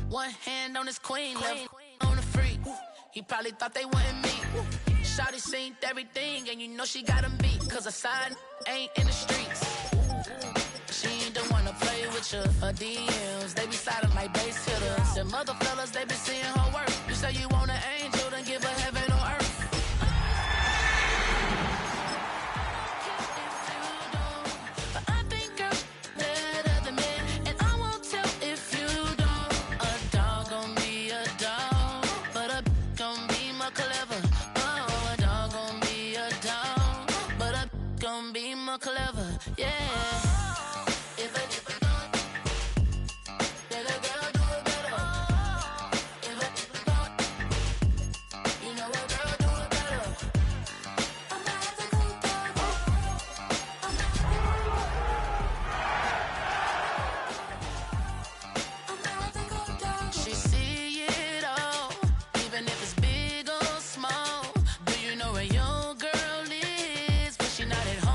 One hand on his queen, left on the freak. He probably thought they wanted me. Shawty seen everything, and you know she got him beat. Cause her side ain't in the streets. She ain't the one to play with you. Her DMs, they be silent like bass hitters. And mother fellas, they be seeing her work. You say you want an angel, then give her heaven on earth. Clever, yeah. If a girl do it better. If you know a girl do it better. She see it all, even if it's big or small. Do you know where your girl is, but she not at home?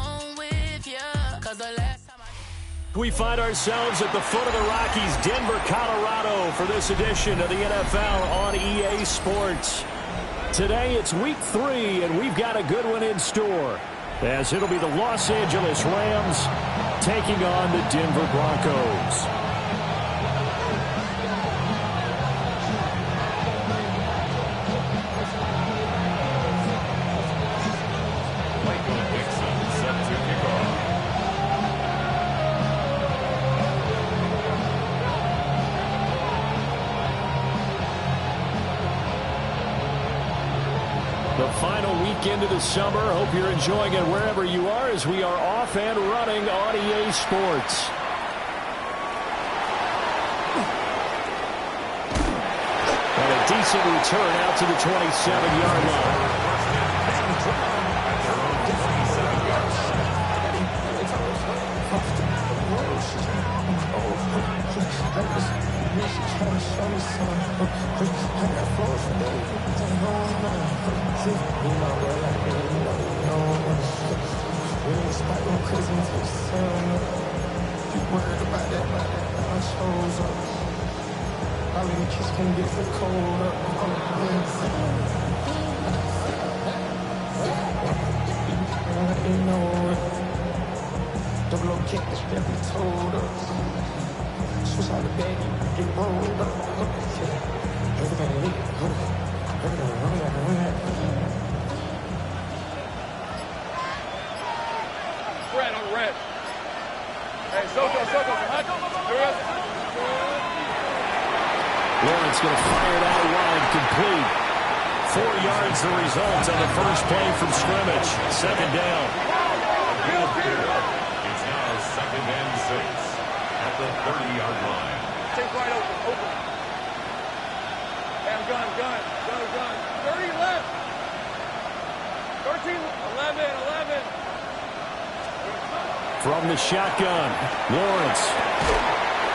We find ourselves at the foot of the Rockies, Denver, Colorado, for this edition of the NFL on EA Sports. Today it's week 3, and we've got a good one in store, as it'll be the Los Angeles Rams taking on the Denver Broncos. The final weekend of the summer. Hope you're enjoying it wherever you are as we are off and running on EA Sports. And a decent return out to the 27-yard line. Double kick, this never told us. Switch out the bag, get rolled up. Everybody leave, everybody run it. Red on red. Hey, Soto, Lawrence going to fire it out wide, complete. 4 yards the result on the first play from scrimmage. Second down. It's now 2nd and 6 at the 30-yard line. Take right open. Damn gun. 30 left. 13, 11. From the shotgun, Lawrence.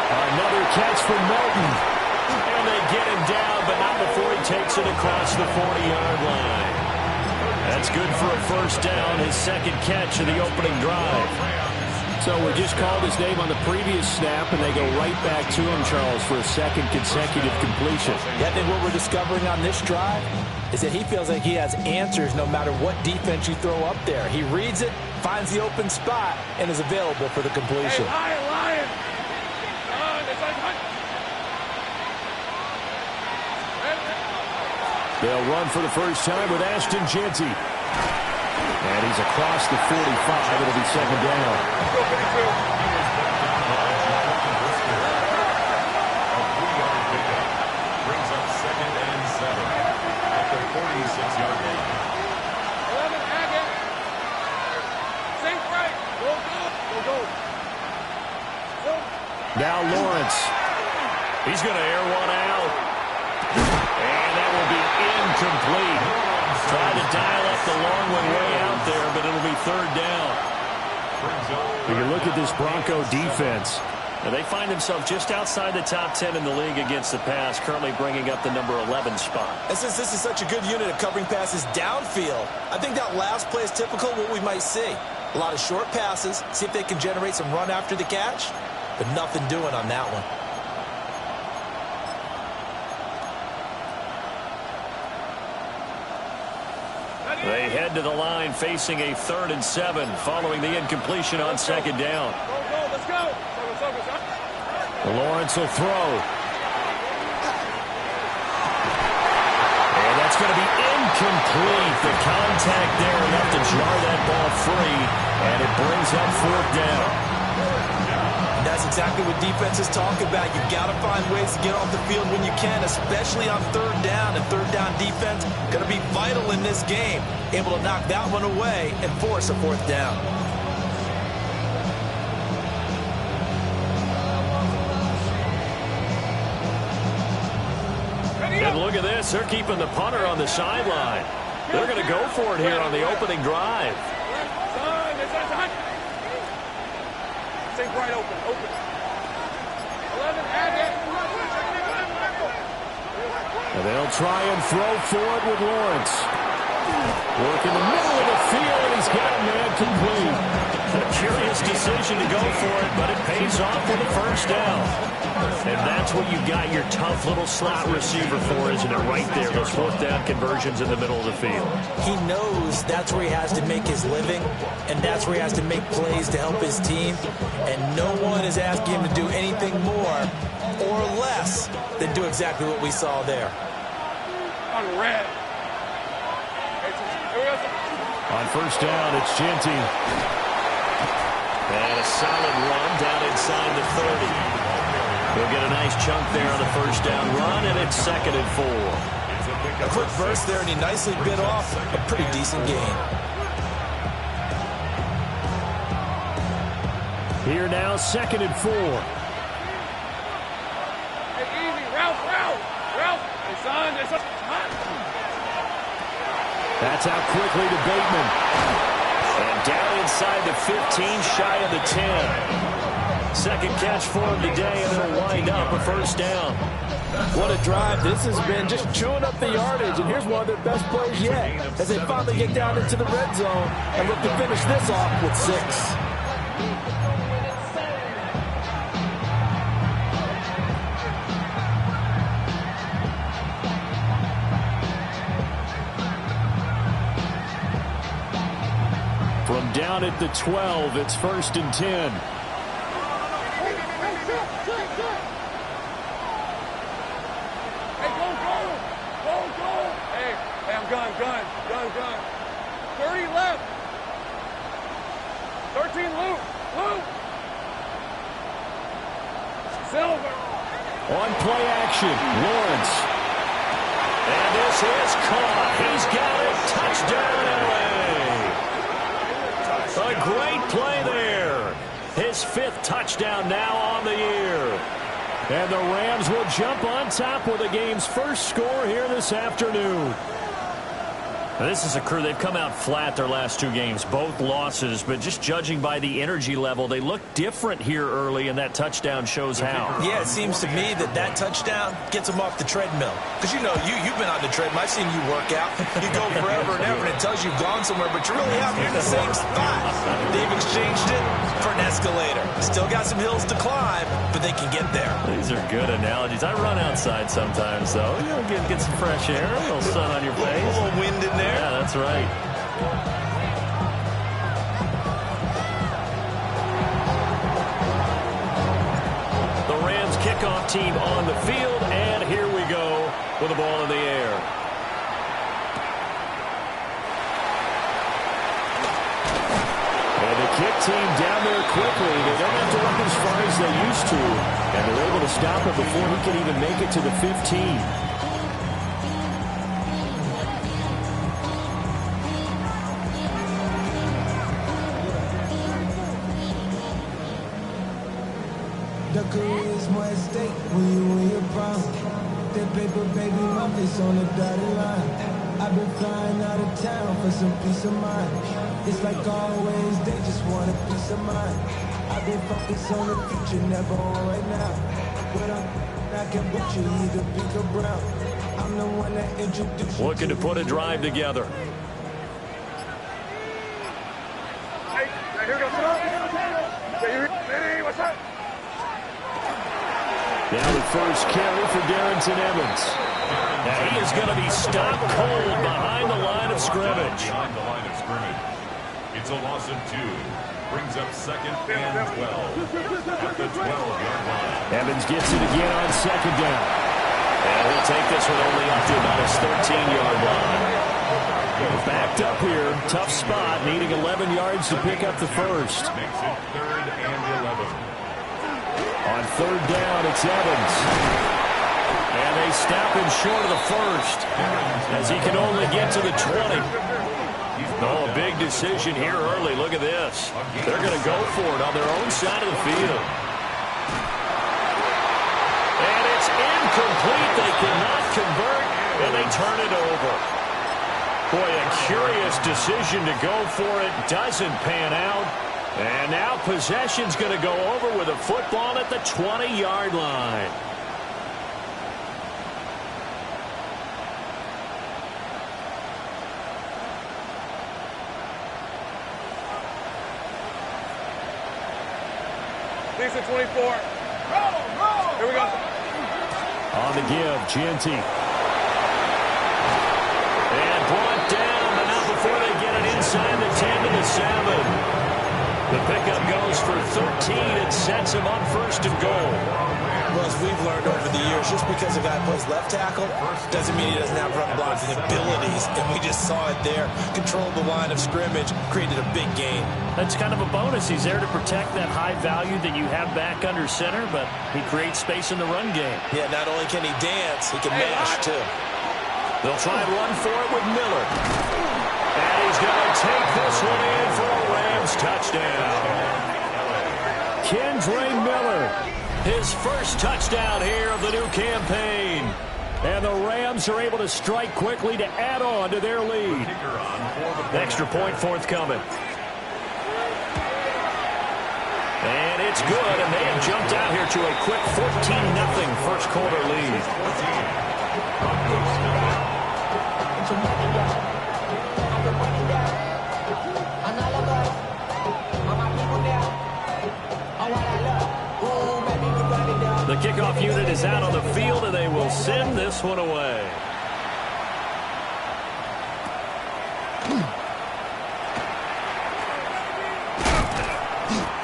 Another catch from Milton. And they get him down, but not before he takes it across the 40-yard line. That's good for a first down, his second catch of the opening drive. So we just called his name on the previous snap, and they go right back to him, Charles, for a second consecutive completion. Yeah, I think what we're discovering on this drive is that he feels like he has answers no matter what defense you throw up there. He reads it, finds the open spot, and is available for the completion. Hey, Lion! They'll run for the first time with Ashton Jeanty. And he's across the 45. It'll be second down. Brings up 2nd and 7 at the 46-yard line. 11, Haggett. Safe right. Go. Now Lawrence. He's going to air one out. And that will be incomplete. Tried to dial up the long one way out there, but it'll be third down. You look at this Bronco defense. Now they find themselves just outside the top 10 in the league against the pass, currently bringing up the number 11 spot. And since this is such a good unit of covering passes downfield, I think that last play is typical of what we might see. A lot of short passes, see if they can generate some run after the catch, but nothing doing on that one. They head to the line facing a 3rd and 7 following the incompletion on 2nd down. Go, let's go. Lawrence will throw. And that's going to be incomplete. The contact there enough to jar that ball free, and it brings up 4th down. That's exactly what defenses talk about. You've got to find ways to get off the field when you can, especially on 3rd down. And 3rd down defense going to be vital in this game. Able to knock that one away and force a 4th down. And look at this. They're keeping the punter on the sideline. They're going to go for it here on the opening drive. Stay right open. 11, And they'll try and throw for it with Lawrence. Work in the middle of the field, and he's got a man complete. A curious decision to go for it, but it pays off with a 1st down. And that's what you got your tough little slot receiver for, isn't it? Right there, those 4th down conversions in the middle of the field. He knows that's where he has to make his living, and that's where he has to make plays to help his team. And no one is asking him to do anything more or less than do exactly what we saw there. On red. On 1st down, it's Genty. And a solid run down inside the 30. He'll get a nice chunk there on the 1st down run, and it's 2nd and 4. A quick burst there, and he nicely bit off a pretty decent gain. Here now, 2nd and 4. Hey, easy. Ralph. Hey, son. That's out quickly to Bateman. And down inside the 15, shy of the 10. 2nd catch for him today, and it'll wind up a 1st down. What a drive. This has been just chewing up the yardage, and here's one of their best plays yet as they finally get down into the red zone and look to finish this off with 6. From down at the 12, it's 1st and 10. Gun. 30 left. 13 loop. Silver. On play action, Lawrence. And this is caught. He's got it. Touchdown, LA. A great play there. His 5th touchdown now on the year. And the Rams will jump on top with the game's first score here this afternoon. Now, this is a crew. They've come out flat their last 2 games, both losses, but just judging by the energy level, they look different here early, and that touchdown shows how. Yeah, it seems to me that touchdown gets them off the treadmill. Because, you know, you've been on the treadmill. I've seen you work out. You go forever and ever, and it tells you you've gone somewhere, but you really haven't. You're in the same spot. They've exchanged it for an escalator. Still got some hills to climb, but they can get there. These are good analogies. I run outside sometimes, though. You know, get some fresh air, a little sun on your face. A little wind in there. Yeah, that's right. The Rams kickoff team on the field, and here we go with the ball in the air. And the kick team down there quickly. They don't have to run as far as they used to, and they're able to stop it before he can even make it to the 15. The career is more at stake when you win your prime. That paper, baby, my face on the dotted line. I I've been flying out of town for some peace of mind. It's like always, they just want a peace of mind. I've been focused on the future, never on right now. But I can bet you either pink or brown. I'm the one that introduced you. Looking to put a drive together. Hey, here goes what's up? Now the first carry for Darrington Evans. Now he is going to be stopped cold behind the line of scrimmage. Behind the line of scrimmage. It's a loss of 2. Brings up second and 12. At the 12-yard line. Evans gets it again on second down. And he'll take this one only up to about his 13-yard line. Backed up here. Tough spot. Needing 11 yards to pick up the first. Makes it 3rd and 11. On third down, it's Evans. And they stop him short of the first as he can only get to the 20. Oh, a big decision here early. Look at this. They're going to go for it on their own side of the field. And it's incomplete. They cannot convert, and they turn it over. Boy, a curious decision to go for it. Doesn't pan out. And now possession's going to go over with a football at the 20-yard line. Lisa 24. Here we go. On the give, Genty. And brought down, but not before they get it inside the 10 to the 7. The pickup goes for 13. It sets him up first and goal. Well, as we've learned over the years, just because a guy plays left tackle doesn't mean he doesn't have run blocking abilities. And we just saw it there. Controlled the line of scrimmage, created a big gain. That's kind of a bonus. He's there to protect that high value that you have back under center, but he creates space in the run game. Yeah, not only can he dance, he can mash, too. They'll try and run for it with Miller. And he's going to take this one in for a Rams touchdown. Kendre Miller, his first touchdown here of the new campaign. And the Rams are able to strike quickly to add on to their lead. Extra point forthcoming. And it's good, and they have jumped out here to a quick 14-0 first quarter lead. The kickoff unit is out on the field, and they will send this one away.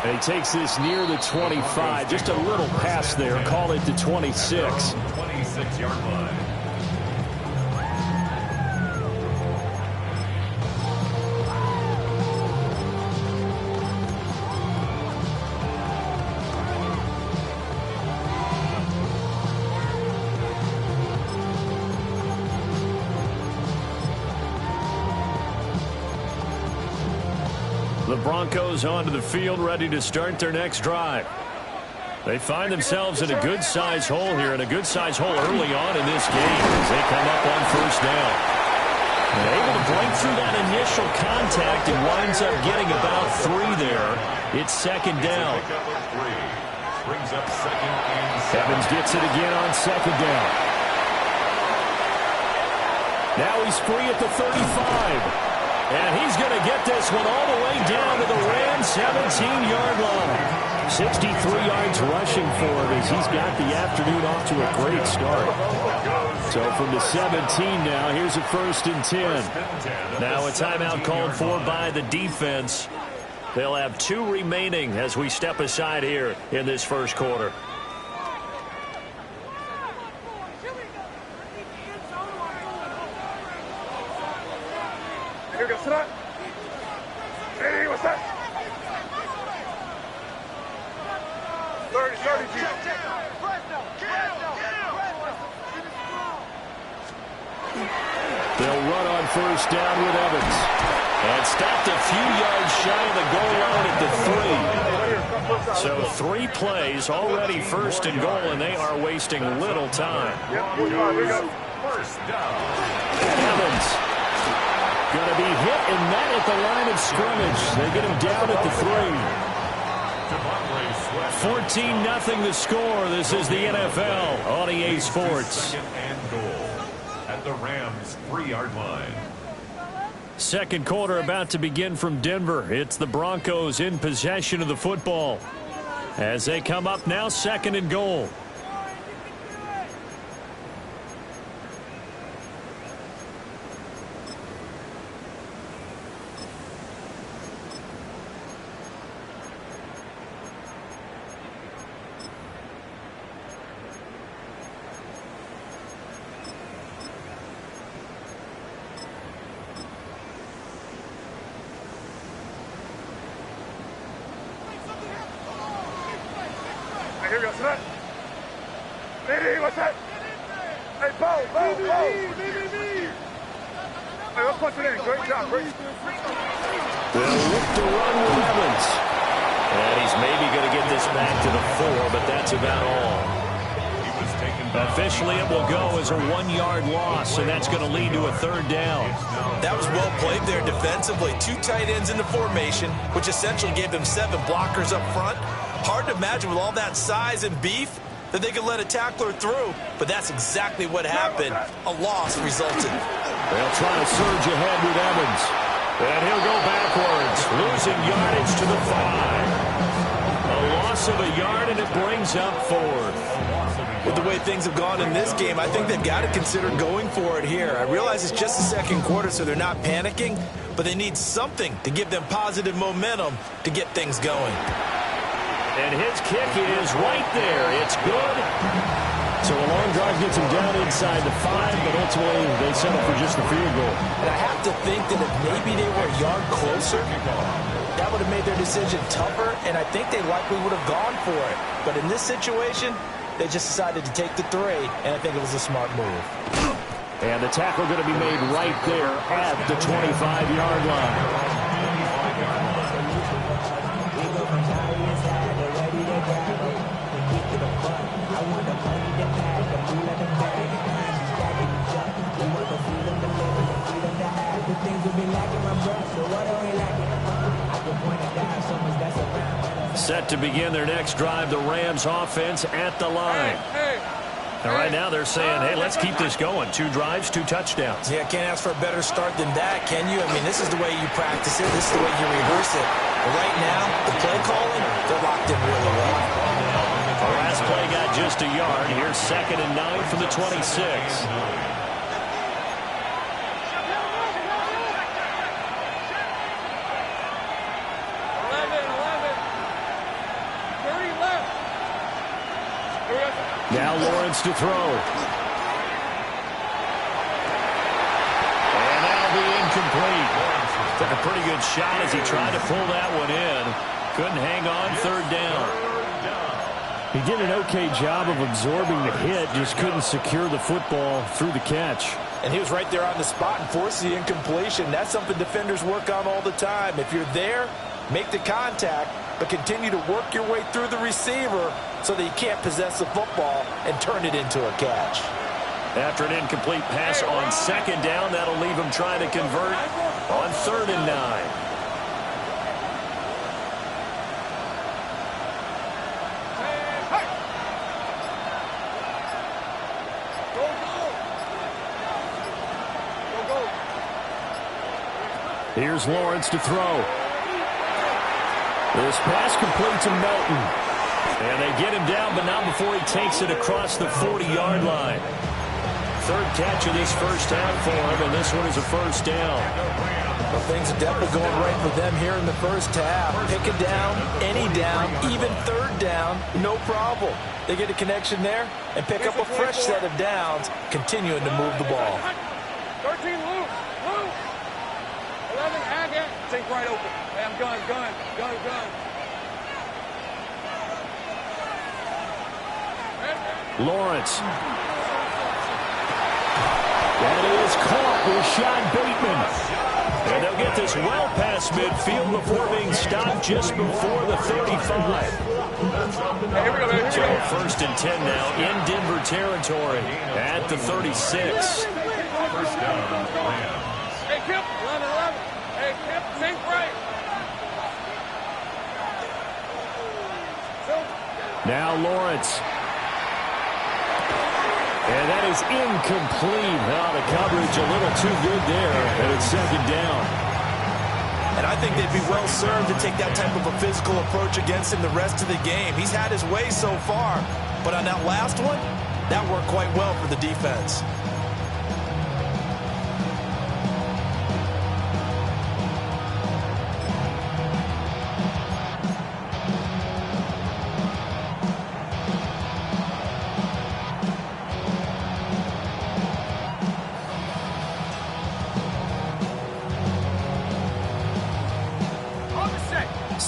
And he takes this near the 25. Just a little pass there. Call it the 26. 26-yard line. The Broncos onto the field, ready to start their next drive. They find themselves in a good-sized hole here, and a good-sized hole early on in this game as they come up on first down. And able to break through that initial contact and winds up getting about 3 there. It's second down. Brings up second and 7. Evans gets it again on second down. Now he's free at the 35. And he's going to get this one all the way down to the Rams' 17-yard line. 63 yards rushing for him as he's got the afternoon off to a great start. So from the 17 now, here's a 1st and 10. Now a timeout called for by the defense. They'll have 2 remaining as we step aside here in this first quarter. Here goes Siraj. Hey, what's that? 30, G. They'll run on first down with Evans. And stopped a few yards shy of the goal line at the 3. So 3 plays, already first and goal, and they are wasting little time. First down. Evans Going to be hit and met at the line of scrimmage. They get him down at the 3. 14-0 the score. This is the NFL on EA Sports. Second and goal at the Rams' 3-yard line. Second quarter about to begin from Denver. It's the Broncos in possession of the football as they come up now, second and goal. Here we go, set. Hey, what's that? Hey, Bo. Hey, let's punch it in. Great job, great. They'll look to run with Evans. And he's maybe going to get this back to the 4, but that's about all. Officially, it will go as a 1-yard loss, and that's going to lead to a third down. That was well played there defensively. 2 tight ends in the formation, which essentially gave them 7 blockers up front. Hard to imagine with all that size and beef that they could let a tackler through, but that's exactly what happened. A loss resulted. They'll try to surge ahead with Evans. And he'll go backwards, losing yardage to the 5. A loss of a yard, and it brings up 4th. With the way things have gone in this game, I think they've got to consider going for it here. I realize it's just the second quarter, so they're not panicking, but they need something to give them positive momentum to get things going. And his kick is right there. It's good. So a long drive gets him down inside the 5, but ultimately they settle for just the field goal. And I have to think that if maybe they were a yard closer, that would have made their decision tougher, and I think they likely would have gone for it. But in this situation, they just decided to take the 3, and I think it was a smart move. And the tackle going to be made right there at the 25-yard line. Set to begin their next drive, the Rams offense at the line. And right now they're saying, hey, let's keep this going. 2 drives, 2 touchdowns. Yeah, can't ask for a better start than that, can you? I mean, this is the way you practice it. This is the way you rehearse it. But right now, the play calling, they're locked in really well. The last play got just a yard. Here's 2nd and 9 from the 26. Now Lawrence to throw. And that'll be incomplete. Took a pretty good shot as he tried to pull that one in. Couldn't hang on, 3rd down. He did an okay job of absorbing the hit, just couldn't secure the football through the catch. And he was right there on the spot and forced the incompletion. That's something defenders work on all the time. If you're there, make the contact, but continue to work your way through the receiver so that you can't possess the football and turn it into a catch. After an incomplete pass on 2nd down, that'll leave him trying to convert on 3rd and 9. Here's Lawrence to throw. This pass complete to Melton. And they get him down, but not before he takes it across the 40-yard line. 3rd catch of this first half for him, and this one is a 1st down. Well, things are definitely going right for them here in the first half. Pick a down, any down, even 3rd down, no problem. They get a connection there and pick up a fresh set of downs, continuing to move the ball. 13 loose. 11 Haggett. Think right open. Hey, I'm gun. Lawrence. That is caught with Sean Bateman. And they'll get this well past midfield before being stopped just before the 35. So 1st and 10 now in Denver territory at the 36. Hey, Kip. 11 Now Lawrence. And that is incomplete. Now the coverage a little too good there, and it's second down. And I think they'd be well served to take that type of a physical approach against him the rest of the game. He's had his way so far, but on that last one, that worked quite well for the defense.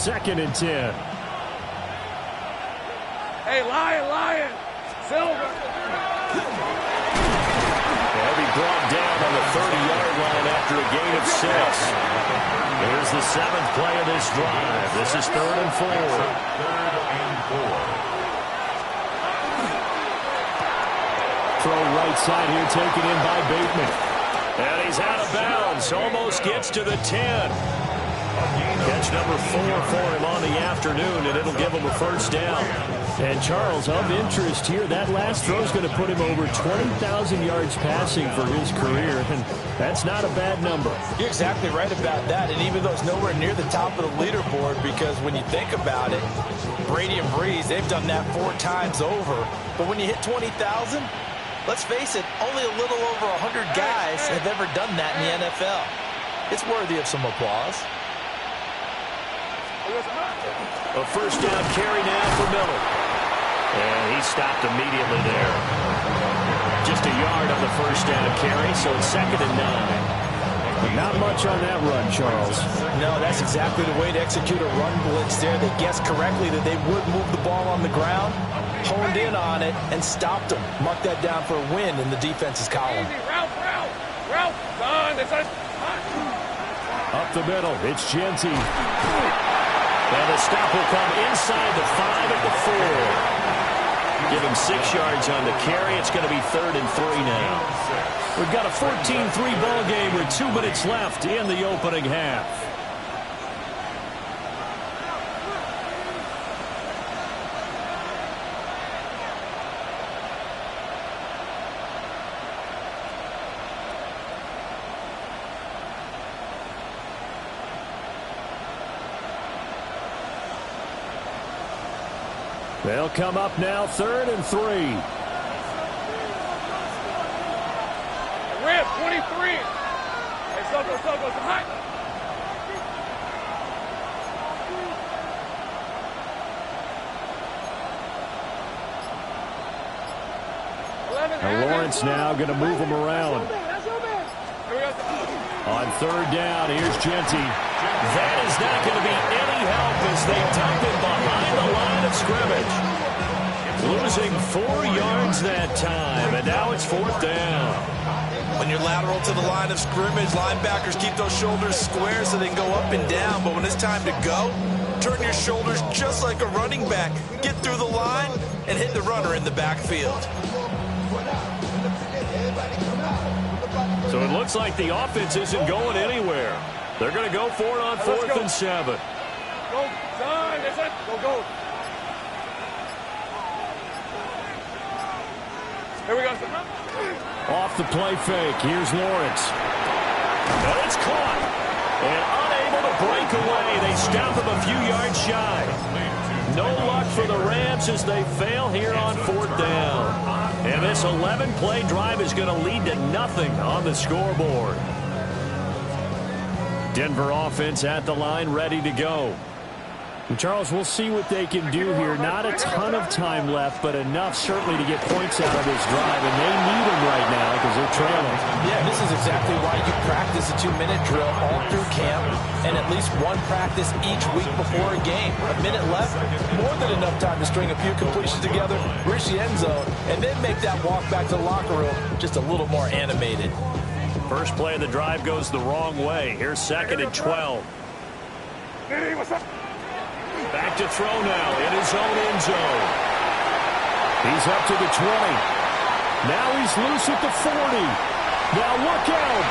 Second and 10. Hey, Lion. Silver. They'll be brought down on the 30-yard line after a gain of 6. Here's the 7th play of this drive. This is 3rd and 4. Throw right side here, taken in by Bateman. And he's out of bounds. Almost gets to the 10. Catch number 4 for him on the afternoon, and it'll give him a first down. And Charles, of interest here, that last throw is going to put him over 20,000 yards passing for his career, and that's not a bad number. You're exactly right about that, and even though it's nowhere near the top of the leaderboard, because when you think about it, Brady and Breeze, they've done that 4 times over. But when you hit 20,000, let's face it, only a little over 100 guys have ever done that in the NFL. It's worthy of some applause. A first down carry now for Miller. And he stopped immediately there. Just a yard on the first down carry, so it's 2nd and 9. Not much on that run, Charles. No, that's exactly the way to execute a run blitz there. They guessed correctly that they would move the ball on the ground, honed in on it, and stopped them. Mark that down for a win in the defense's column. Ralph, Up the middle, it's Genty. And the stop will come inside the 5 at the 4. Give him 6 yards on the carry. It's going to be 3rd and 3 now. We've got a 14-3 ball game with 2 minutes left in the opening half. They'll come up now, 3rd and 3. Rip, 23. Hey, Soko, high. Now Lawrence now going to move him around. On 3rd down, here's Genty. That is not going to be any help as they dump him behind the line of scrimmage. Losing 4 yards that time, and now it's 4th down. When you're lateral to the line of scrimmage, linebackers keep those shoulders square so they can go up and down. But when it's time to go, turn your shoulders just like a running back. Get through the line and hit the runner in the backfield. So it looks like the offense isn't going anywhere. They're going to go for it on 4th and 7. Go, son. That's it. Go. Here we go. Off the play fake. Here's Lawrence. And it's caught. And unable to break away. They stop him a few yards shy. No luck for the Rams as they fail here on 4th down. And this 11-play drive is going to lead to nothing on the scoreboard. Denver offense at the line, ready to go. And Charles, we'll see what they can do here. Not a ton of time left, but enough certainly to get points out of this drive. And they need them right now because they're trailing. Yeah, this is exactly why you practice a 2-minute drill all through camp and at least one practice each week before a game. A minute left, more than enough time to string a few completions together, reach the end zone, and then make that walk back to the locker room just a little more animated. First play of the drive goes the wrong way. Here's 2nd and 12. Hey, what's up? Back to throw now in his own end zone. He's up to the 20. Now he's loose at the 40. Now look out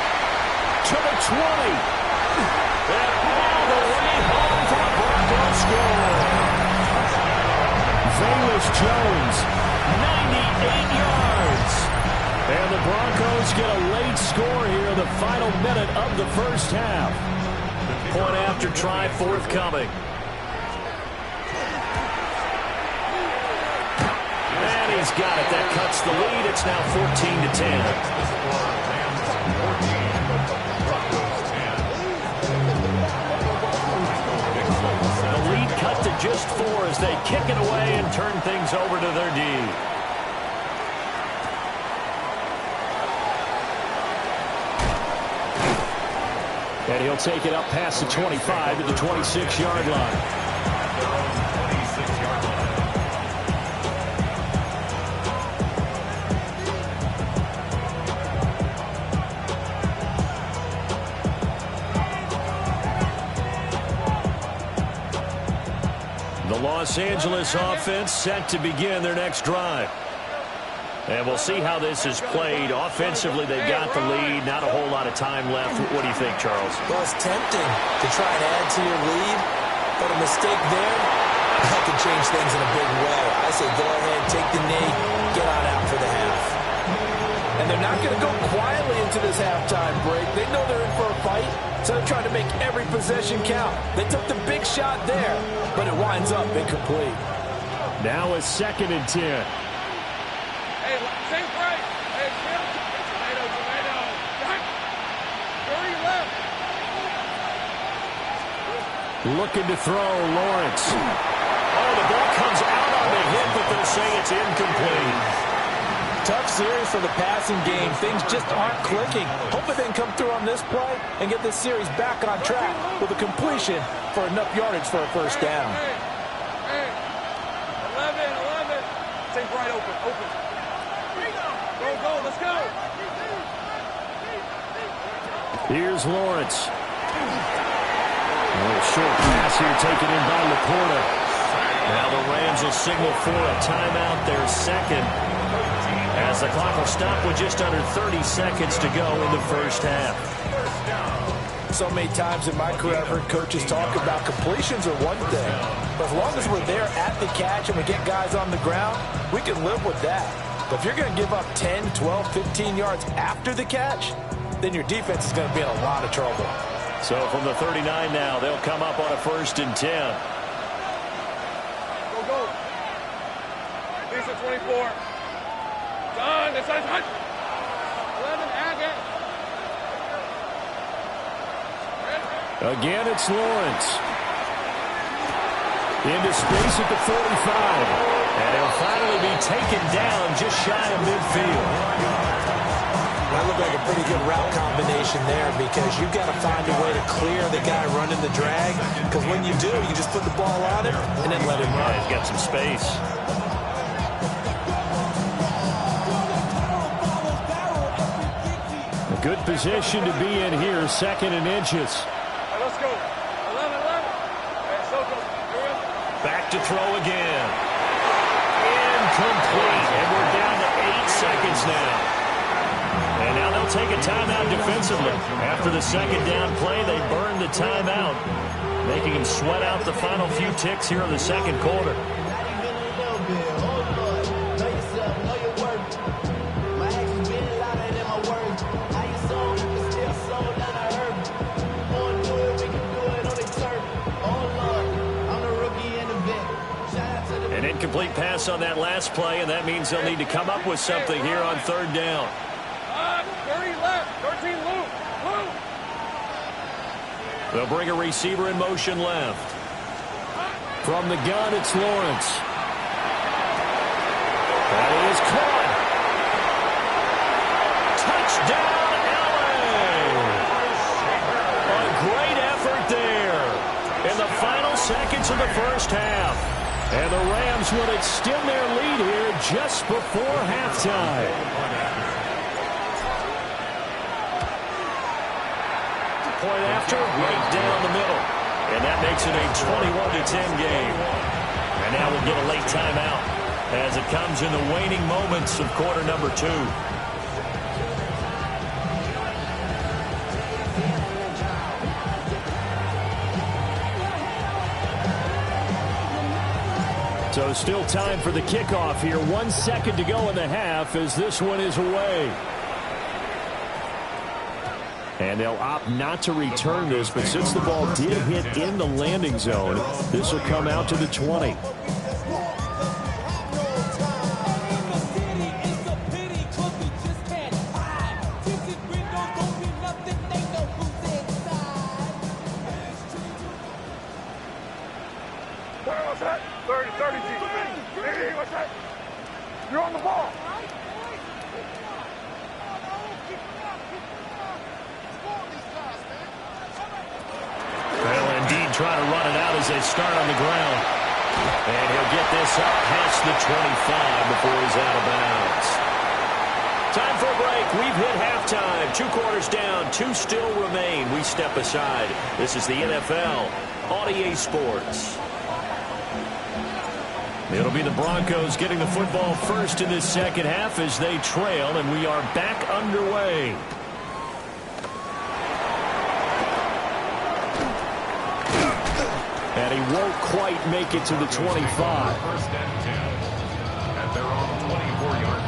to the 20. And Here's Jones, 98 yards. And the Broncos get a late score here in the final minute of the first half. Point after try forthcoming. And he's got it. That cuts the lead. It's now 14-10. Cut to just 4 as they kick it away and turn things over to their D. And he'll take it up past the 25 to the 26-yard line. The Los Angeles offense set to begin their next drive. And we'll see how this is played. Offensively, they got the lead. Not a whole lot of time left. What do you think, Charles? Well, it's tempting to try and add to your lead, but a mistake there, that can change things in a big way. I say go ahead, take the knee, get on out for the half. And they're not going to go quietly into this halftime break. They know they're in for a fight, so they're trying to make every possession count. They took the big shot there, but it winds up incomplete. Now it's 2nd and 10. Hey, same right. Hey, tomato. 30 left. Looking to throw, Lawrence. Oh, the ball comes out on the hit, but they'll say it's incomplete. Tough series for the passing game. Things just aren't clicking. Hoping they can come through on this play and get this series back on track with a completion for enough yardage for a first down. Hey, 11. Take right open. Go, let's go. Here's Lawrence. A little short pass here taken in by Laporta. Now the Rams will signal for a timeout, their second, as the clock will stop with just under 30 seconds to go in the first half. So many times in my career I've heard coaches talk about completions are one thing, but as long as we're there at the catch and we get guys on the ground, we can live with that. But if you're going to give up 10, 12, 15 yards after the catch, then your defense is going to be in a lot of trouble. So from the 39 now, they'll come up on a 1st and 10. Go. Lisa 24. Done. This side's hot. 11, Agate. Again, it's Lawrence. Into space at the 45. And he'll finally be taken down just shy of midfield. That looked like a pretty good route combination there because you've got to find a way to clear the guy running the drag, because when you do, you just put the ball on him and then let him run. He's got some space. A good position to be in here, 2nd and inches. Right, let's go. 11. Hey, Soko. Back to throw again. Incomplete. And we're down to 8 seconds now. And now they'll take a timeout defensively. After the 2nd down play, they burned the timeout, making him sweat out the final few ticks here in the 2nd quarter. An incomplete pass on that last play, and that means they'll need to come up with something here on 3rd down. 30 left. 13 loop. They'll bring a receiver in motion left. From the gun, it's Lawrence. That is caught. Touchdown, LA! A great effort there in the final seconds of the first half. And the Rams will extend their lead here just before halftime. Point after, right down the middle. And that makes it a 21-10 game. And now we'll get a late timeout as it comes in the waning moments of quarter number 2. So still time for the kickoff here. 1 second to go in the half as this one is away. And they'll opt not to return this, but since the ball did hit in the landing zone, this will come out to the 20. What's that? 30, 30, G. Hey, what's that? You're on the ball. Well, indeed, trying to run it out as they start on the ground. And he'll get this up past the 25 before he's out of bounds. Time for a break. We've hit halftime. 2 quarters down. 2 still remain. We step aside. This is the NFL on EA Sports. It'll be the Broncos getting the football first in this second half as they trail, and we are back underway. And he won't quite make it to the 25. First and 10. And they're on the 24-yard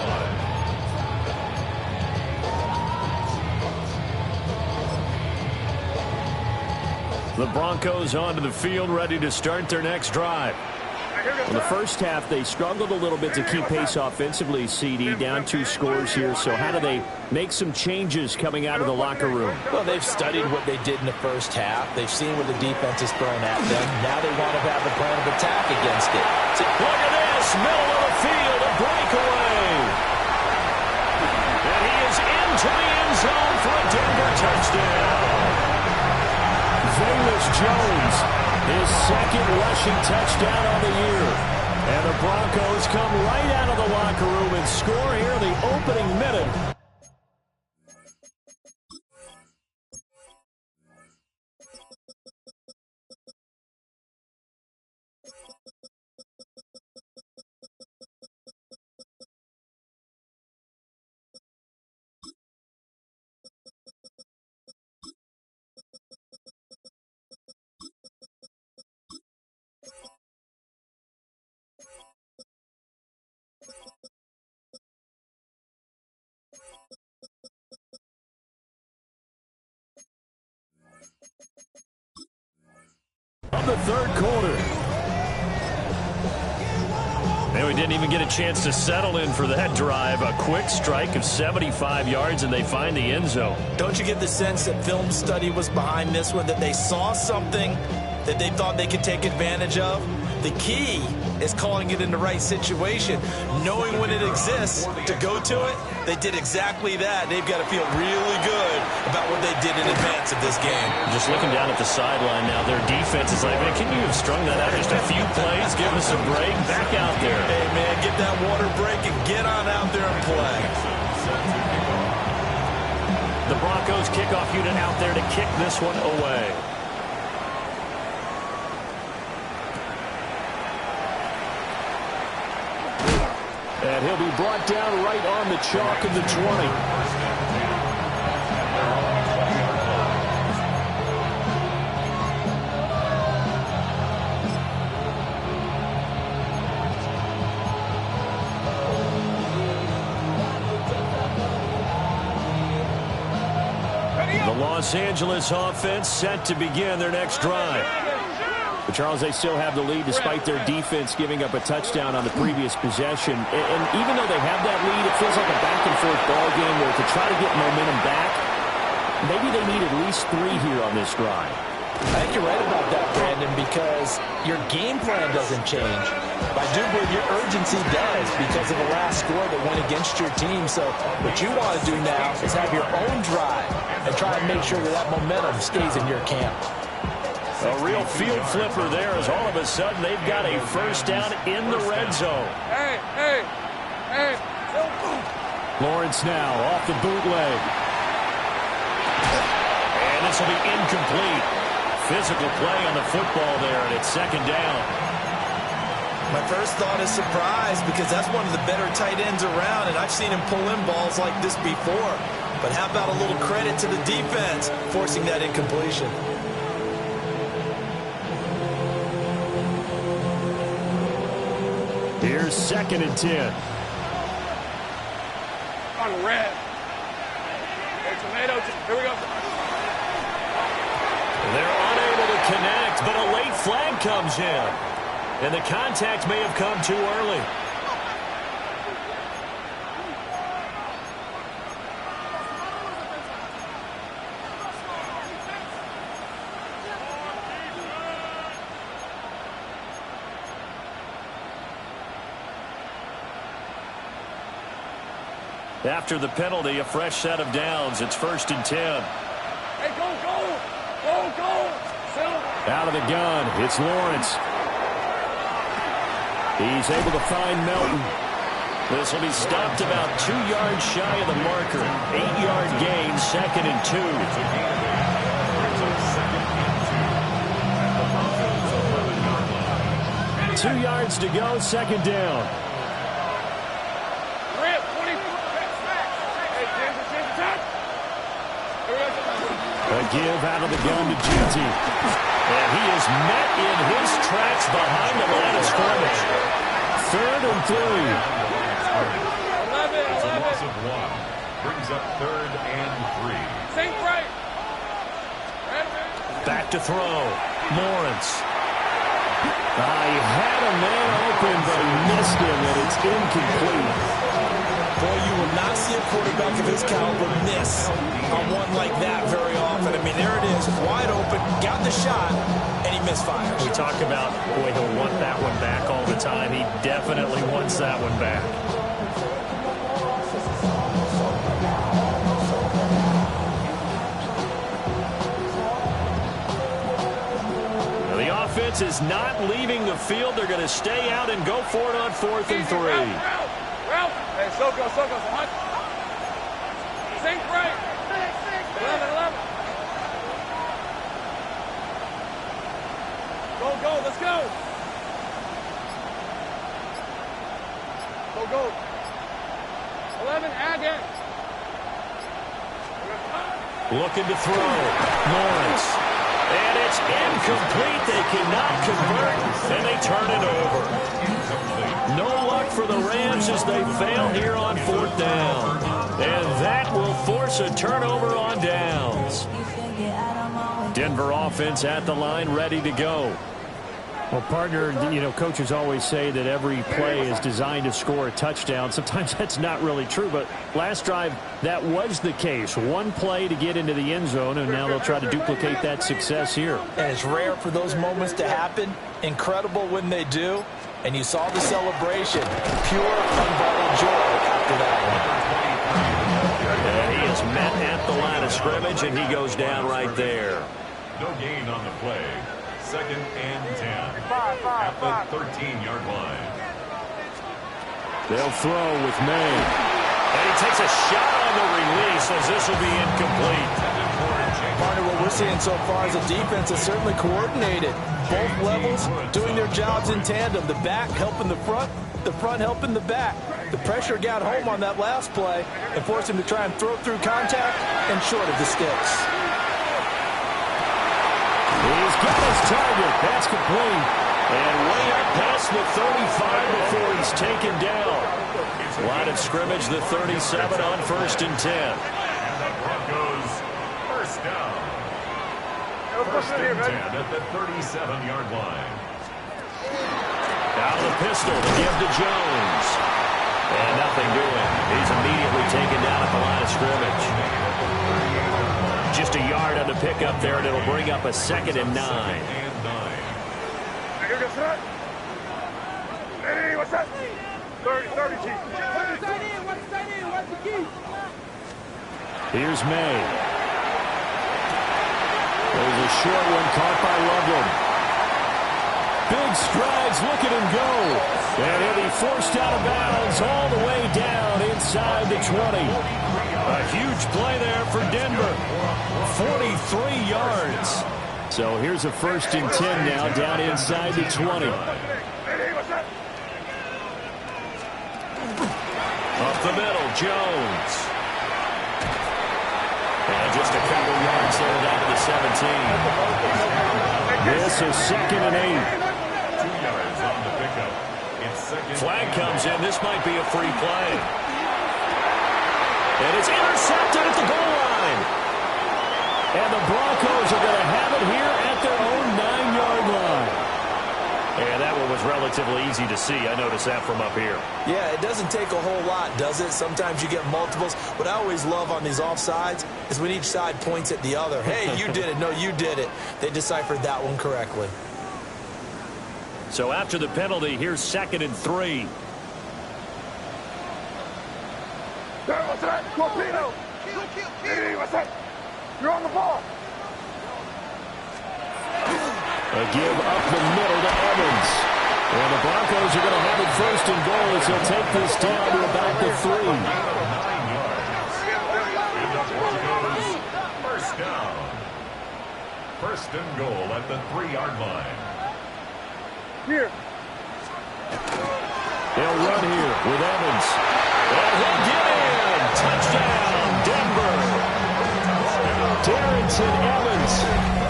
line. The Broncos onto the field, ready to start their next drive. In the first half, they struggled a little bit to keep pace offensively, CD, down 2 scores here. So how do they make some changes coming out of the locker room? Well, they've studied what they did in the first half. They've seen what the defense is throwing at them. Now they want to have a plan of attack against it. Look at this, middle of the field, a breakaway. And he is into the end zone for a Denver touchdown. Velus Jones, his second rushing touchdown on the year. And the Broncos come right out of the locker room and score here in the opening minute. Of the third quarter. And we didn't even get a chance to settle in for that drive. A quick strike of 75 yards, and they find the end zone. Don't you get the sense that film study was behind this one, that they saw something that they thought they could take advantage of? The key is calling it in the right situation, knowing when it exists to go to it. They did exactly that. They've got to feel really good about what they did in advance of this game. Just looking down at the sideline now, their defense is like, man, can you have strung that out just a few plays, give us a break, back out there. Hey, man, get that water break and get on out there and play. The Broncos kickoff unit out there to kick this one away. And he'll be brought down right on the chalk of the 20. The Los Angeles offense set to begin their next drive. But Charles, they still have the lead despite their defense giving up a touchdown on the previous possession. And even though they have that lead, it feels like a back-and-forth ball game where to try to get momentum back, maybe they need at least 3 here on this drive. I think you're right about that, Brandon, because your game plan doesn't change. But I do believe your urgency does because of the last score that went against your team. So what you want to do now is have your own drive and try and make sure that that momentum stays in your camp. A real field flipper there as all of a sudden they've got a first down in the red zone. Hey. Lawrence now off the bootleg. And this will be incomplete. Physical play on the football there, and it's second down. My first thought is surprise because that's one of the better tight ends around, and I've seen him pull in balls like this before. But how about a little credit to the defense forcing that incompletion? Here's 2nd and 10. On red. Hey, tomato. Here we go. They're unable to connect, but a late flag comes in. And the contact may have come too early. After the penalty, a fresh set of downs. It's 1st and 10. Hey, go, go! Go, go! Out of the gun, it's Lawrence. He's able to find Melton. This will be stopped about 2 yards shy of the marker. 8-yard gain, 2nd and 2. It's a gain of 8. Brings up 2nd and 2. At the Broncos' 11-yard line. 2 yards to go, 2nd down. A give out of the gun to GT. And he is met in his tracks behind the line of scrimmage. 3rd and 3. It's a loss of 1. Brings up 3rd and 3. Sink right. Back to throw. Lawrence. He had a man open, but he missed him, and it's incomplete. Boy, you will not see a quarterback of his caliber miss on one like that very often. I mean, there it is, wide open, got the shot, and he misfires. We talk about, boy, he'll want that one back all the time. He definitely wants that one back. Now, the offense is not leaving the field. They're going to stay out and go for it on 4th and 3. Hey, so go. Hunt. Sink right. 11. Go. Let's go. Go. 11, again. Looking to throw. Lawrence. And it's incomplete. They cannot convert, and they turn it over. No luck for the Rams as they fail here on 4th down. And that will force a turnover on downs. Denver offense at the line, ready to go. Well, partner, coaches always say that every play is designed to score a touchdown. Sometimes that's not really true, but last drive, that was the case. One play to get into the end zone, and now they'll try to duplicate that success here. And it's rare for those moments to happen. Incredible when they do. And you saw the celebration. Pure, unbridled joy after that one. And he is met at the line of scrimmage, and he goes down right there. No gain on the play. 2nd and 10 at the 13-yard line. They'll throw with May. And he takes a shot on the release as this will be incomplete. Partner, what we're seeing so far is a defense that's certainly coordinated. Both levels doing their jobs in tandem. The back helping the front helping the back. The pressure got home on that last play and forced him to try and throw through contact and short of the sticks. He's got his target. That's complete. And way up past the 35 before he's taken down. Line of scrimmage, the 37 on 1st and 10. And the Broncos first down. 1st and 10 at the 37-yard line. Out of the pistol to give to Jones. And nothing doing. He's immediately taken down at the line of scrimmage. Just a yard on the pickup there, and it'll bring up a 2nd and 9. Hey, what's that? 30, Chief. What's the key? Here's May. There's a short one caught by Loveland. Big strides, look at him go. And he'll be forced out of bounds all the way down inside the 20. A huge play there for Denver. 43 yards. So here's a 1st and 10 now down inside the 20. Up the middle, Jones. And just a couple yards there down to the 17. This is 2nd and 8. 2 yards on the pickup. It's 2nd Flag comes in. This might be a free play. And it's intercepted at the goal line. And the Broncos are going to have it here at their own 9-yard line. And that one was relatively easy to see. I noticed that from up here. Yeah, it doesn't take a whole lot, does it? Sometimes you get multiples. What I always love on these offsides is when each side points at the other. Hey, you did it. No, you did it. They deciphered that one correctly. So after the penalty, here's 2nd and 3. What's that? Torpedo! What's that? You're on the ball! A give up the middle to Evans. And the Broncos are going to have it 1st and goal as they'll take this down to about the 3. 9 yards. And the Broncos, 1st down. 1st and goal at the 3-yard line. Here. They'll run here with Evans. And he'll get in. Touchdown, Denver. Darrington Evans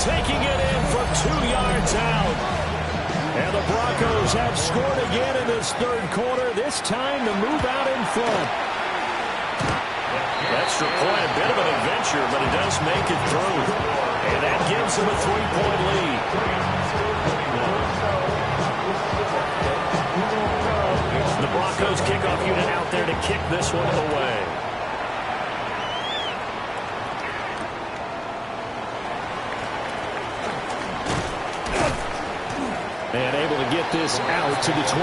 taking it in from 2 yards out. And the Broncos have scored again in this 3rd quarter. This time to move out in front. Extra point, a bit of an adventure, but it does make it through. And that gives them a 3-point lead. The Broncos kickoff unit out there to kick this one away. And able to get this out to the 25.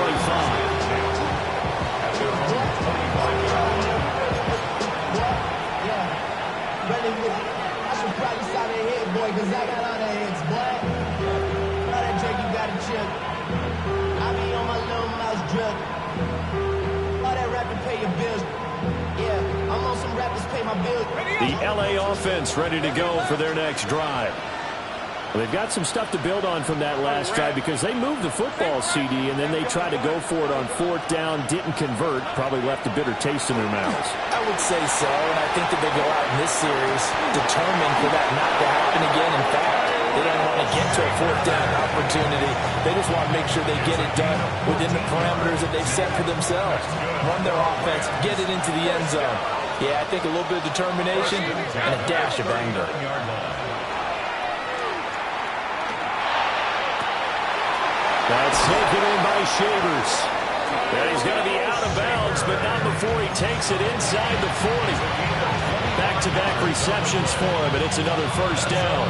I should probably stop that head, boy, because I got all the heads, boy. All that drink you got to chip. I be on my little mouse drug. All that rapping pay your bills. Yeah, I'm on some rappers pay my bills. The LA offense ready to go for their next drive. Well, they've got some stuff to build on from that last drive because they moved the football, CD, and then they tried to go for it on 4th down, didn't convert, probably left a bitter taste in their mouths. I would say so, and I think that they go out in this series determined for that not to happen again. In fact, they don't want to get to a 4th down opportunity. They just want to make sure they get it done within the parameters that they've set for themselves. Run their offense, get it into the end zone. Yeah, I think a little bit of determination and a dash of anger. That's taken in by Shavers. And he's going to be out of bounds, but not before he takes it inside the 40. Back-to-back receptions for him, and it's another 1st down.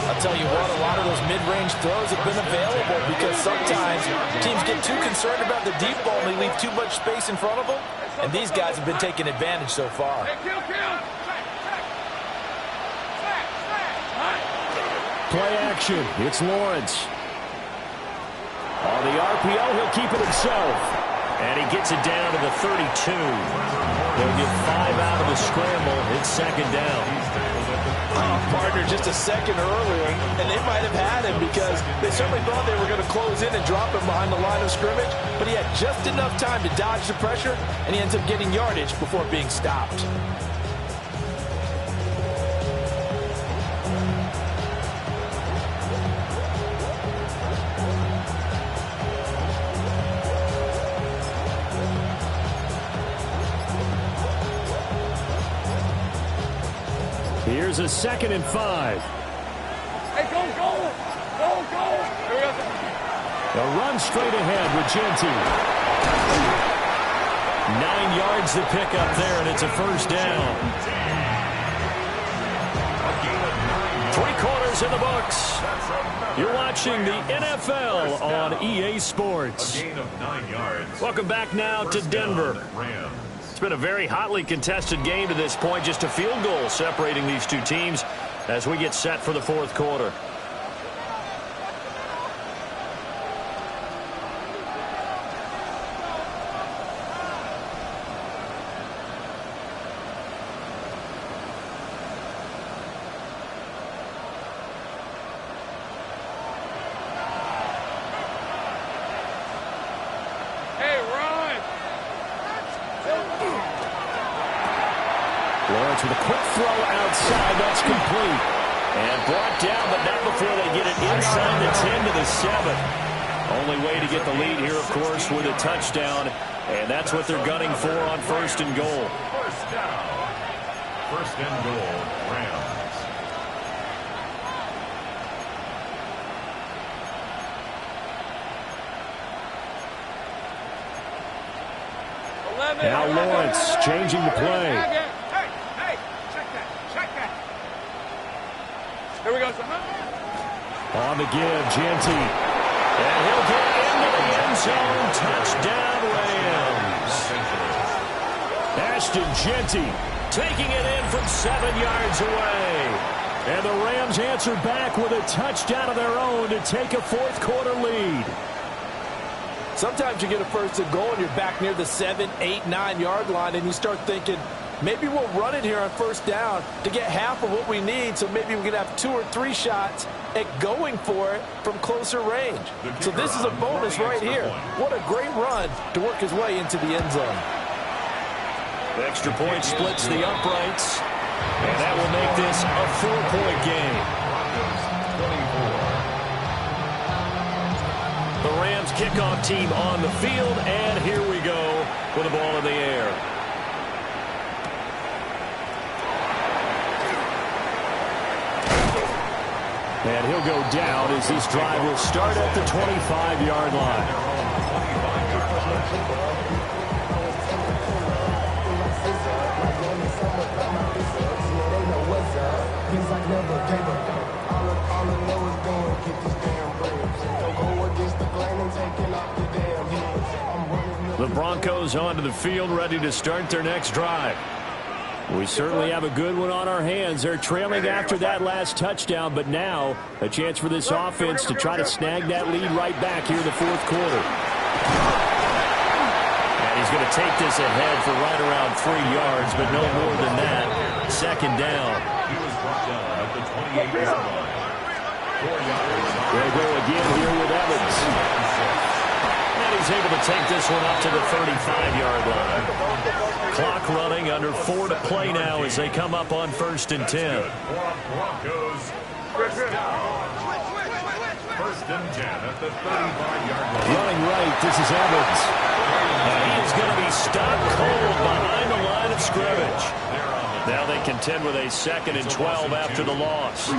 I'll tell you what, a lot of those mid-range throws have been available because sometimes teams get too concerned about the deep ball and they leave too much space in front of them, and these guys have been taking advantage so far. Play action. It's Lawrence. On the RPO, he'll keep it himself. And he gets it down to the 32. They'll get 5 out of the scramble. It's 2nd down. Partner just a second earlier, and they might have had him because they certainly thought they were going to close in and drop him behind the line of scrimmage, but he had just enough time to dodge the pressure, and he ends up getting yardage before being stopped. Here's a 2nd and 5. Hey, go! Here we go. A run straight ahead with Genty. 9 yards to pick up there, and it's a 1st down. 3 quarters in the books. You're watching the NFL on EA Sports. A gain of 9 yards. Welcome back now to Denver. It's been a very hotly contested game to this point. Just a field goal separating these two teams as we get set for the 4th quarter. Lawrence with a quick throw outside. That's complete. And brought down, but not before they get it inside the 10 to the 7. Only way to get the lead here, of course, with a touchdown, and that's what they're gunning for on 1st and goal. First down. 1st and goal, Rams. Now Lawrence changing the play. Hey, check that. Here we go, son. On the give, Genty. And he'll get into the end zone. Touchdown, Rams. Ashton Genty taking it in from 7 yards away. And the Rams answer back with a touchdown of their own to take a 4th quarter lead. Sometimes you get a 1st and goal and you're back near the 7, 8, 9 yard line and you start thinking, maybe we'll run it here on 1st down to get half of what we need, so maybe we can have 2 or 3 shots at going for it from closer range. So this is a bonus right here. What a great run to work his way into the end zone. The extra point splits the uprights, and that will make this a 4-point game. The Rams kickoff team on the field, and here we go with the ball in the air. And he'll go down as this drive will start at the 25-yard line. The Broncos onto the field, ready to start their next drive. We certainly have a good one on our hands. They're trailing after that last touchdown, but now a chance for this offense to try to snag that lead right back here in the 4th quarter. And he's going to take this ahead for right around 3 yards, but no more than that. 2nd down. He was brought down at the 28-yard line. 4 yards. They go again here with Evans. And he's able to take this one up to the 35-yard line. Clock running, under 4 to play now as they come up on 1st and 10. Broncos. 1st down. 1st and 10 at the 35-yard line. Running right, this is Evans. And he is going to be stopped cold behind the line of scrimmage. Now they contend with a 2nd and 12 after the loss. A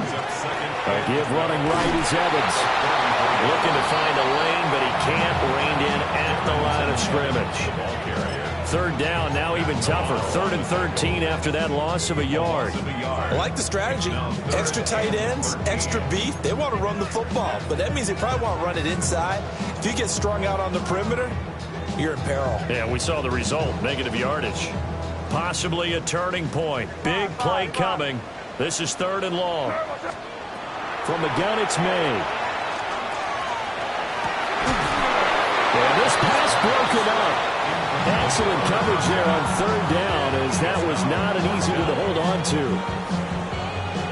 give running right is Evans. Looking to find a lane, but he can't rein in at the line of scrimmage. 3rd down, now even tougher. 3rd and 13 after that loss of a yard. I like the strategy. Extra tight ends, extra beef. They want to run the football, but that means they probably want to run it inside. If you get strung out on the perimeter, you're in peril. Yeah, we saw the result, negative yardage. Possibly a turning point. Big play coming. This is 3rd and long. From the gun, it's May. And this pass broken up. Excellent coverage there on 3rd down, as that was not an easy one to hold on to.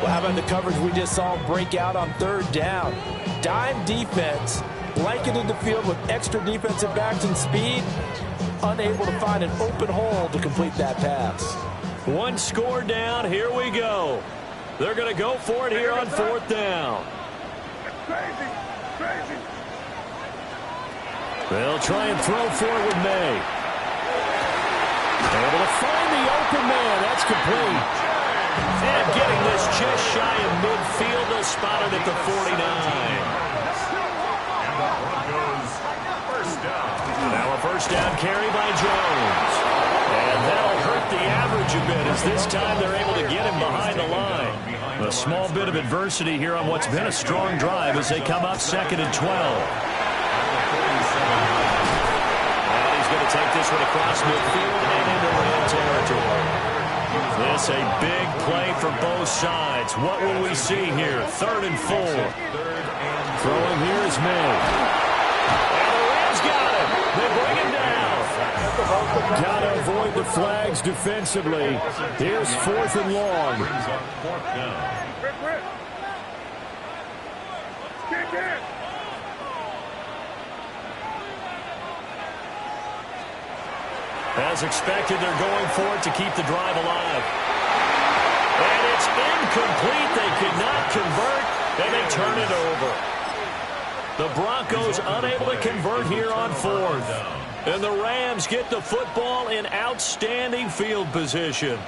Well, how about the coverage we just saw break out on 3rd down? Dime defense, blanketed the field with extra defensive backs and speed, unable to find an open hole to complete that pass. 1 score down, here we go. They're going to go for it here on 4th down. Crazy. They'll try and throw for it with May. Able to find the open man. That's complete. And getting this just shy of midfield. They'll spot it at the 49. And the Broncos, 1st down. Now a 1st down carry by Jones. And that'll hurt the average a bit, as this time they're able to get him behind the line. A small bit of adversity here on what's been a strong drive as they come up 2nd and 12. And he's going to take this one across midfield and into Ram territory. This a big play for both sides. What will we see here? 3rd and 4. Throwing here is May. And the Rams got him. They bring him down. Got to avoid the flags defensively. Here's 4th and long. Kick in. As expected, they're going for it to keep the drive alive. And it's incomplete. They could not convert, and they turn it over. The Broncos unable to convert here on fourth. And the Rams get the football in outstanding field position.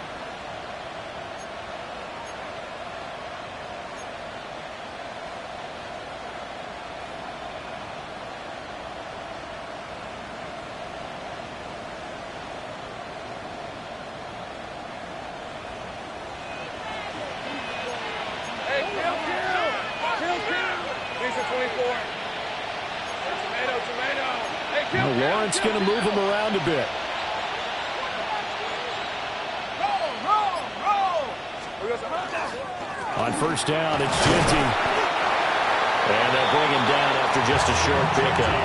Lawrence going to move him around a bit. On first down, it's Genty. And they'll bring him down after just a short pickup.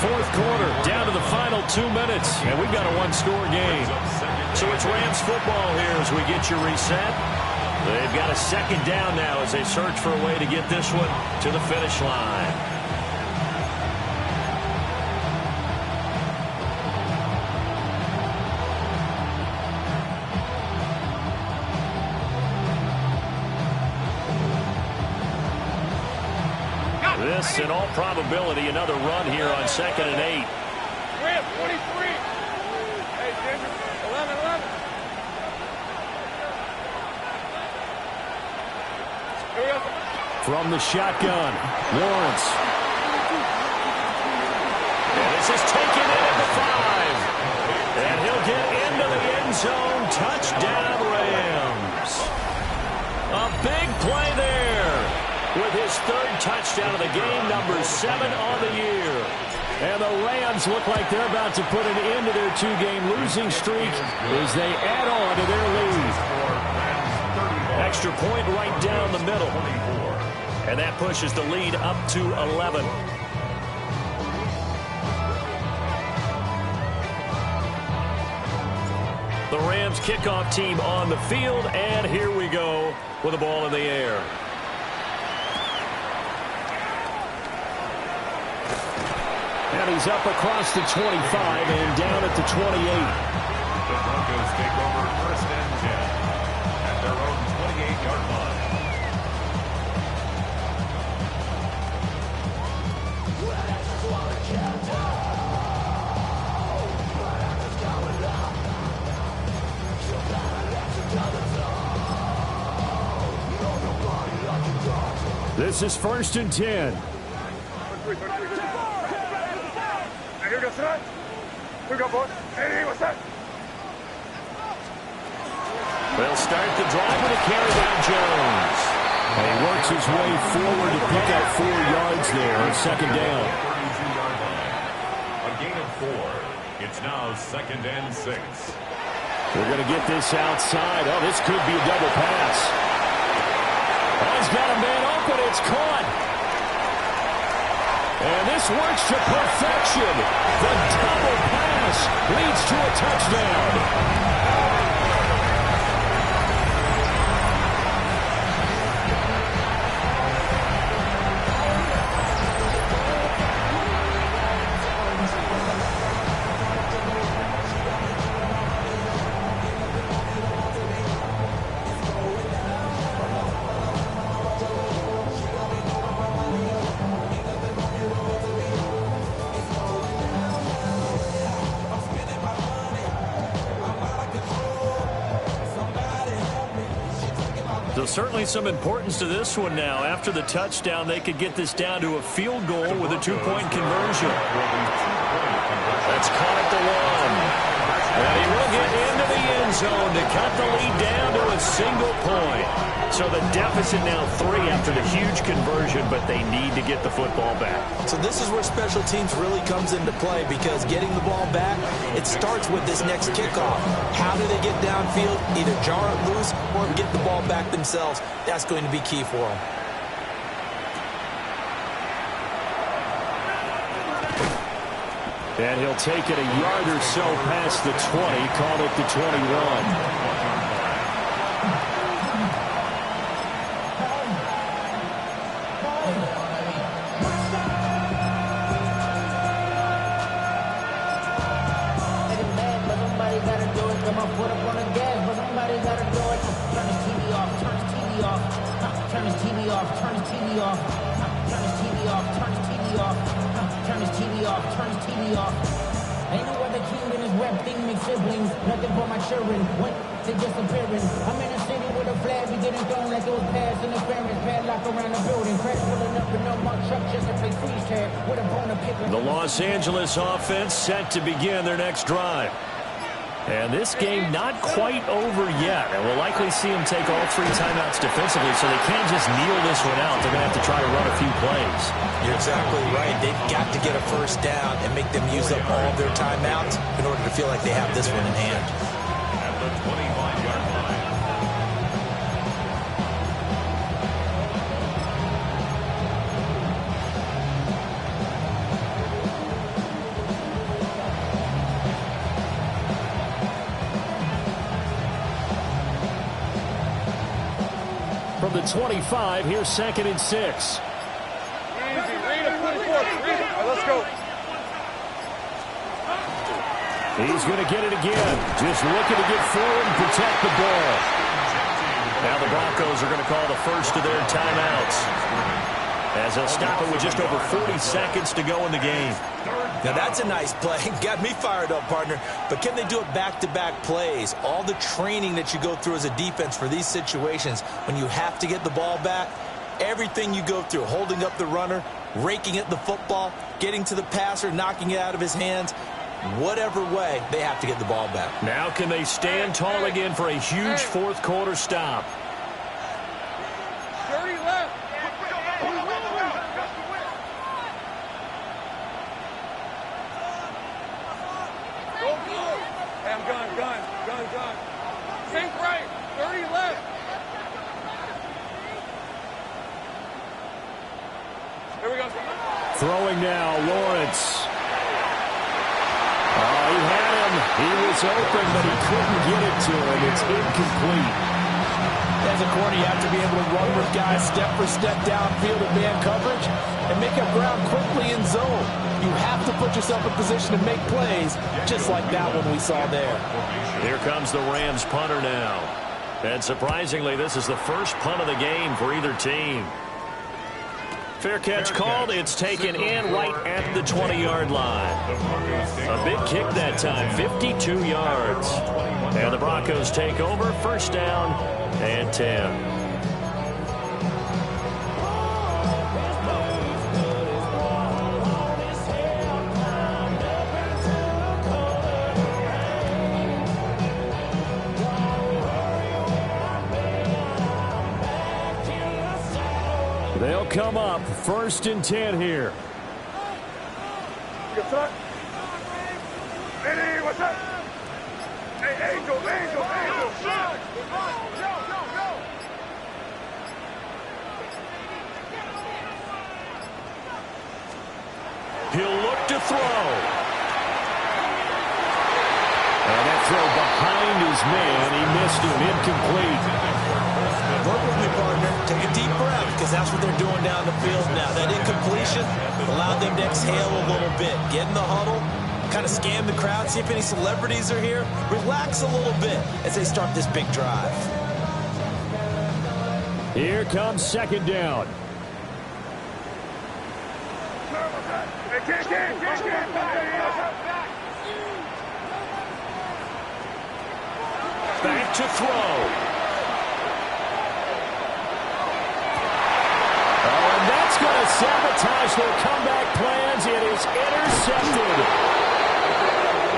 Fourth quarter, down to the final 2 minutes. And we've got a one-score game. So it's Rams football here as we get you reset. They've got a second down now as they search for a way to get this one to the finish line. This, in all probability, another run here on 2nd and 8. Rams, 23. Hey, Denver, 11-11. Here we go. From the shotgun, Lawrence. And this is taken in at the 5. And he'll get into the end zone. Touchdown, Rams. A big play there. With his third touchdown of the game, number 7 on the year. And the Rams look like they're about to put an end to their 2-game losing streak as they add on to their lead. Extra point right down the middle. And that pushes the lead up to 11. The Rams kickoff team on the field, and here we go with the ball in the air. And he's up across the 25 and down at the 28. The Broncos take over 1st and 10 at their own 28-yard line. This is 1st and 10. Here we go, tonight. Here we go, boys. Hey, what's that? They'll start the drive with a carry by Jones. And he works his way forward to pick up 4 yards there on 2nd down. 32-yard line. A gain of 4. It's now 2nd and 6. We're going to get this outside. Oh, this could be a double pass. Oh, he's got a man open. It's caught. And this works to perfection. The double pass leads to a touchdown. So certainly some importance to this one now. After the touchdown, they could get this down to a field goal with a 2-point conversion. That's caught at the 1. And he will get into the end zone to cut the lead down to a single point. So the deficit now 3 after the huge conversion, but they need to get the football back. So this is where special teams really comes into play, because getting the ball back, it starts with this next kickoff. How do they get downfield? Either jar it loose or get the ball back themselves. That's going to be key for them. And he'll take it a yard or so past the 20, call it the 21. Turn his TV TV off. Turn his TV off. Turn his TV off. Turn his TV off. Turn his TV off. Ain't no other king than his rep thing, make siblings. Nothing but my children. What? They disappearing. I'm in a city with a flag. We getting thrown like it was pass interference. Padlock around the building. Crash pulling up in no more truck just to play freeze tag. With a bone to pick. The Los Angeles offense set to begin their next drive. And this game not quite over yet. And we'll likely see them take all 3 timeouts defensively, so they can't just kneel this one out. They're going to have to try to run a few plays. You're exactly right. They've got to get a first down and make them use up all of their timeouts in order to feel like they have this one in hand. At the 25-yard line. From the 25, here's 2nd and 6. Easy, read it, 24, read it. All right, let's go. He's going to get it again. Just looking to get forward and protect the ball. Now the Broncos are going to call the first of their timeouts, as they'll stop it with just over 40 seconds to go in the game. Now that's a nice play. Got me fired up, partner. But can they do it back-to-back plays? All the training that you go through as a defense for these situations, when you have to get the ball back, everything you go through, holding up the runner, raking at the football, getting to the passer, knocking it out of his hands, whatever way, they have to get the ball back. Now can they stand tall again for a huge fourth-quarter stop? 30 left. Hey, I'm gun. Think right. 30 left. Here we go. Throwing now, Lawrence. Oh, he had him. He was open, but he couldn't get it to him. It's incomplete. As a corner, you have to be able to run with guys step for step downfield in man coverage and make up ground quickly in zone. You have to put yourself in position to make plays, just like that one we saw there. Here comes the Rams punter now. And surprisingly, this is the first punt of the game for either team. Fair catch called. It's taken in right at the 20-yard line. A big kick that time, 52 yards. And the Broncos take over, first down and 10. They'll come up, 1st and 10 here. Good luck. Hey, what's up? Hey, Angel. Go. He'll look to throw. And that throw behind his man. He missed him, incomplete. Work with me, partner. Take a deep breath, because that's what they're doing down the field now. That incompletion allowed them to exhale a little bit. Get in the huddle, kind of scan the crowd, see if any celebrities are here. Relax a little bit as they start this big drive. Here comes 2nd down. Back to throw. Going to sabotage their comeback plans. It is intercepted.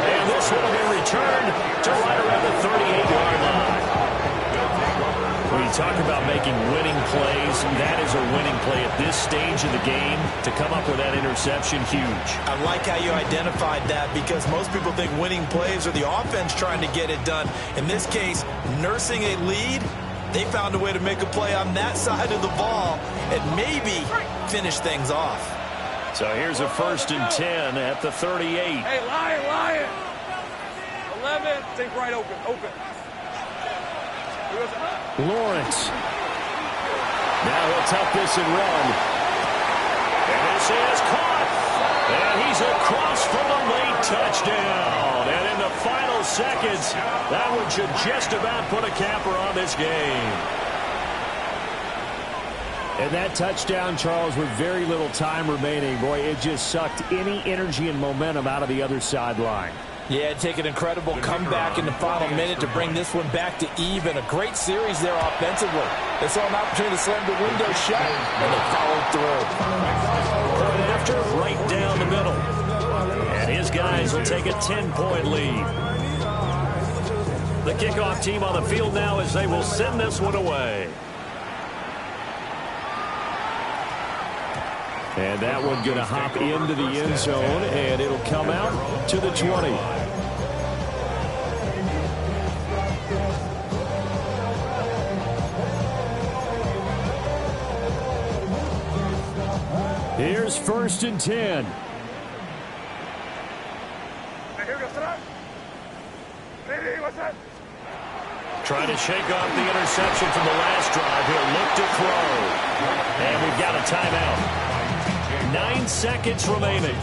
And this will have been returned to right around the 38-yard line. When you talk about making winning plays, that is a winning play at this stage of the game. To come up with that interception, huge. I like how you identified that, because most people think winning plays are the offense trying to get it done. In this case, nursing a lead, they found a way to make a play on that side of the ball and maybe finish things off. So here's a 1st and 10 at the 38. Hey, Lion. 11. Think right, open. Lawrence. Now he'll tuck this and run. And this is caught. And he's across for the late touchdown. And in the final seconds, that one should just about put a capper on this game. And that touchdown, Charles, with very little time remaining, boy, it just sucked any energy and momentum out of the other sideline. Yeah, take an incredible comeback in the final minute to bring this one back to even. A great series there offensively. They saw an opportunity to slam the window shut, and they followed through. Point after, right down the middle. And his guys will take a 10-point lead. The kickoff team on the field now as they will send this one away. And that one going to hop into the end zone, and it'll come out to the 20. Here's 1st and 10. Trying to shake off the interception from the last drive. He'll look to throw. And we've got a timeout. 9 seconds remaining.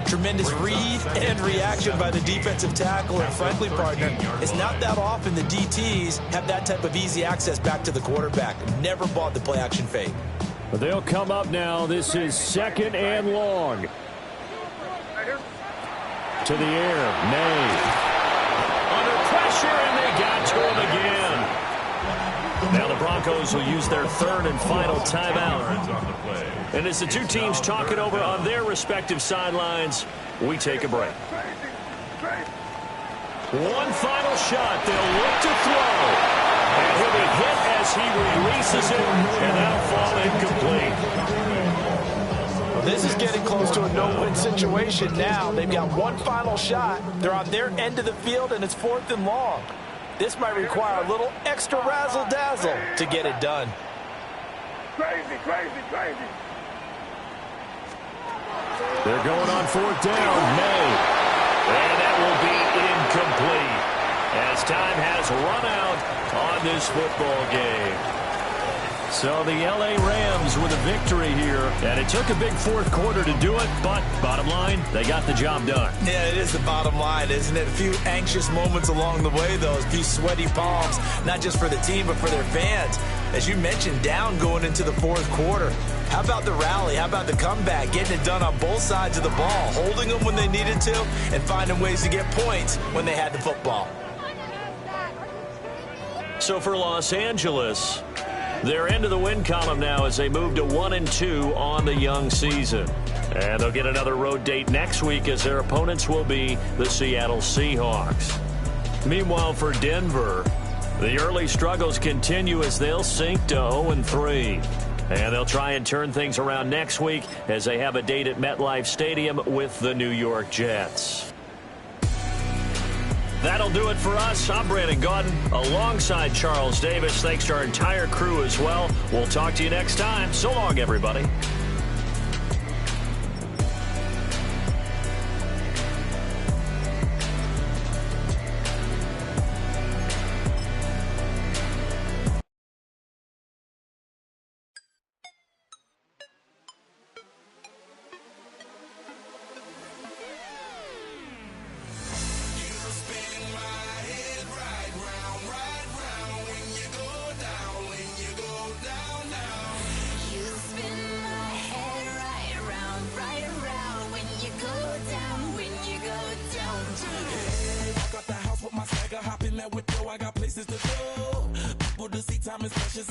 Tremendous read and reaction by the defensive tackle. And frankly, partner, it's not that often the DTs have that type of easy access back to the quarterback. Never bought the play action fake. But they'll come up now. This is 2nd and long. To the air. May. Under pressure, and they got to him again. Now the Broncos will use their 3rd and final timeout. And as the two teams talk it over on their respective sidelines, we take a break. One final shot. They'll look to throw. And he'll be hit as he releases it, and that'll fall incomplete. Well, this is getting close to a no-win situation now. They've got one final shot. They're on their end of the field, and it's 4th and long. This might require a little extra razzle-dazzle to get it done. Crazy, crazy, crazy. They're going on 4th down. May. And that will be incomplete as time has run out on this football game. So the L.A. Rams with a victory here, and it took a big 4th quarter to do it, but bottom line, they got the job done. Yeah, it is the bottom line, isn't it? A few anxious moments along the way, though, a few sweaty palms, not just for the team, but for their fans. As you mentioned, down going into the 4th quarter. How about the rally? How about the comeback? Getting it done on both sides of the ball, holding them when they needed to, and finding ways to get points when they had the football. So for Los Angeles, they're into the win column now as they move to 1-2 on the young season. And they'll get another road date next week as their opponents will be the Seattle Seahawks. Meanwhile, for Denver, the early struggles continue as they'll sink to 0-3. And they'll try and turn things around next week as they have a date at MetLife Stadium with the New York Jets. That'll do it for us. I'm Brandon Gaudin alongside Charles Davis. Thanks to our entire crew as well. We'll talk to you next time. So long, everybody. Hop in that window, I got places to go. People to see, time is precious.